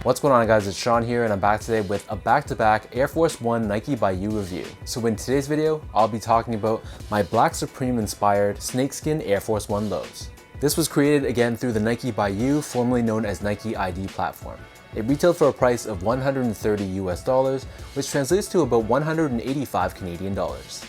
What's going on, guys? It's Sean here, and I'm back today with a back-to-back Air Force One Nike by You review. So in today's video, I'll be talking about my Black Supreme inspired Snakeskin Air Force One lows. This was created again through the Nike by You, formerly known as Nike ID platform. It retailed for a price of $130 US, which translates to about 185 Canadian dollars.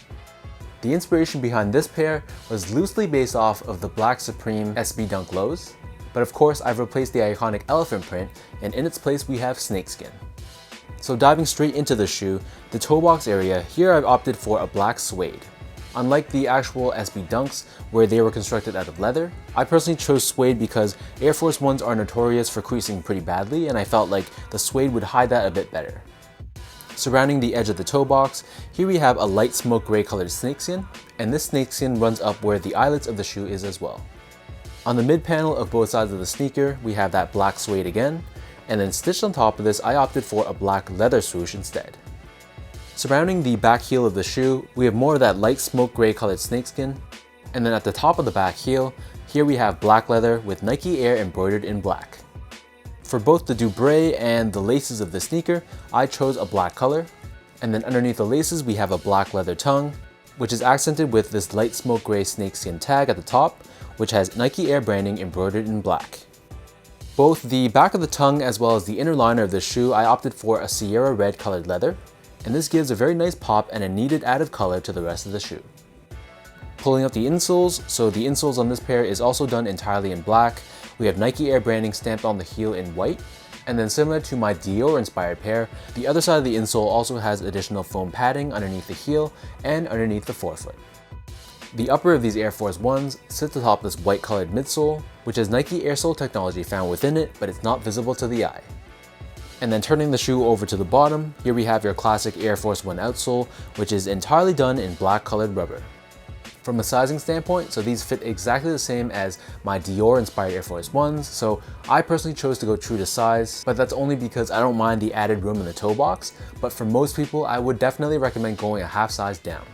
The inspiration behind this pair was loosely based off of the Black Supreme SB Dunk lows, but of course I've replaced the iconic elephant print, and in its place we have snakeskin. So diving straight into the shoe, the toe box area, here I've opted for a black suede. Unlike the actual SB Dunks, where they were constructed out of leather, I personally chose suede because Air Force Ones are notorious for creasing pretty badly, and I felt like the suede would hide that a bit better. Surrounding the edge of the toe box, here we have a light smoke gray colored snakeskin, and this snakeskin runs up where the eyelets of the shoe is as well. On the mid panel of both sides of the sneaker, we have that black suede again, and then stitched on top of this, I opted for a black leather swoosh instead. Surrounding the back heel of the shoe, we have more of that light smoke gray colored snakeskin, and then at the top of the back heel, here we have black leather with Nike Air embroidered in black. For both the dubre and the laces of the sneaker, I chose a black color, and then underneath the laces we have a black leather tongue, which is accented with this light smoke gray snakeskin tag at the top, which has Nike Air branding embroidered in black. Both the back of the tongue as well as the inner liner of the shoe, I opted for a Sierra red colored leather, and this gives a very nice pop and a needed added color to the rest of the shoe. Pulling up the insoles, so the insoles on this pair is also done entirely in black. We have Nike Air branding stamped on the heel in white, and then similar to my Dior inspired pair, the other side of the insole also has additional foam padding underneath the heel and underneath the forefoot. The upper of these Air Force Ones sits atop this white colored midsole, which has Nike Air Sole technology found within it, but it's not visible to the eye. And then turning the shoe over to the bottom, here we have your classic Air Force One outsole, which is entirely done in black colored rubber. From a sizing standpoint, so these fit exactly the same as my Dior inspired Air Force Ones, so I personally chose to go true to size, but that's only because I don't mind the added room in the toe box, but for most people I would definitely recommend going a half size down.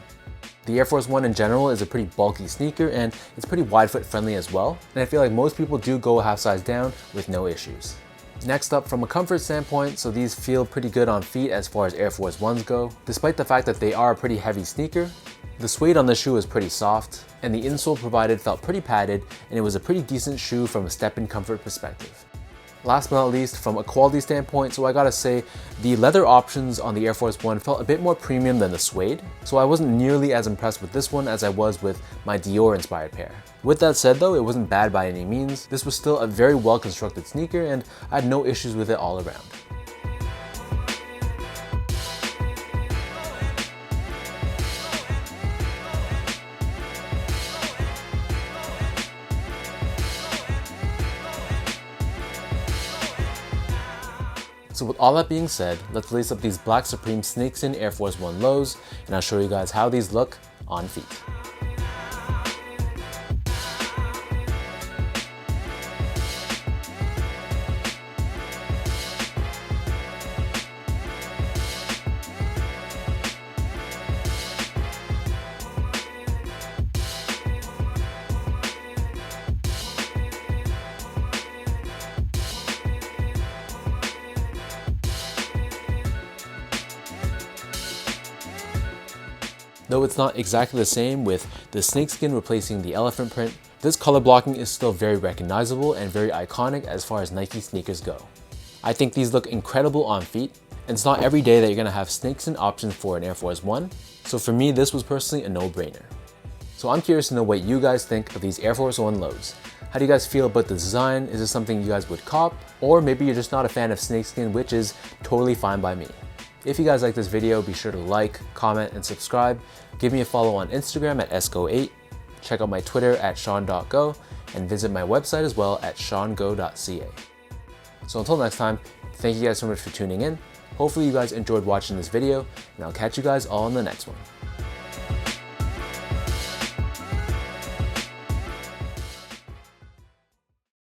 The Air Force One in general is a pretty bulky sneaker, and it's pretty wide foot friendly as well, and I feel like most people do go a half size down with no issues. Next up, from a comfort standpoint, so these feel pretty good on feet as far as Air Force Ones go. Despite the fact that they are a pretty heavy sneaker, the suede on the shoe is pretty soft, and the insole provided felt pretty padded, and it was a pretty decent shoe from a step-in comfort perspective. Last but not least, from a quality standpoint, so I gotta say, the leather options on the Air Force One felt a bit more premium than the suede, so I wasn't nearly as impressed with this one as I was with my Dior inspired pair. With that said though, it wasn't bad by any means. This was still a very well constructed sneaker, and I had no issues with it all around. So with all that being said, let's lace up these Black Supreme Snakeskin Air Force One lows, and I'll show you guys how these look on feet. Though it's not exactly the same with the snakeskin replacing the elephant print, this color blocking is still very recognizable and very iconic as far as Nike sneakers go. I think these look incredible on feet, and it's not every day that you're gonna have snakeskin options for an Air Force One, so for me this was personally a no-brainer. So I'm curious to know what you guys think of these Air Force One lows. How do you guys feel about the design? Is this something you guys would cop? Or maybe you're just not a fan of snakeskin, which is totally fine by me. If you guys like this video, be sure to like, comment, and subscribe. Give me a follow on Instagram at esco8. Check out my Twitter at sean.go, and visit my website as well at seango.ca. So until next time, thank you guys so much for tuning in. Hopefully you guys enjoyed watching this video, and I'll catch you guys all in the next one.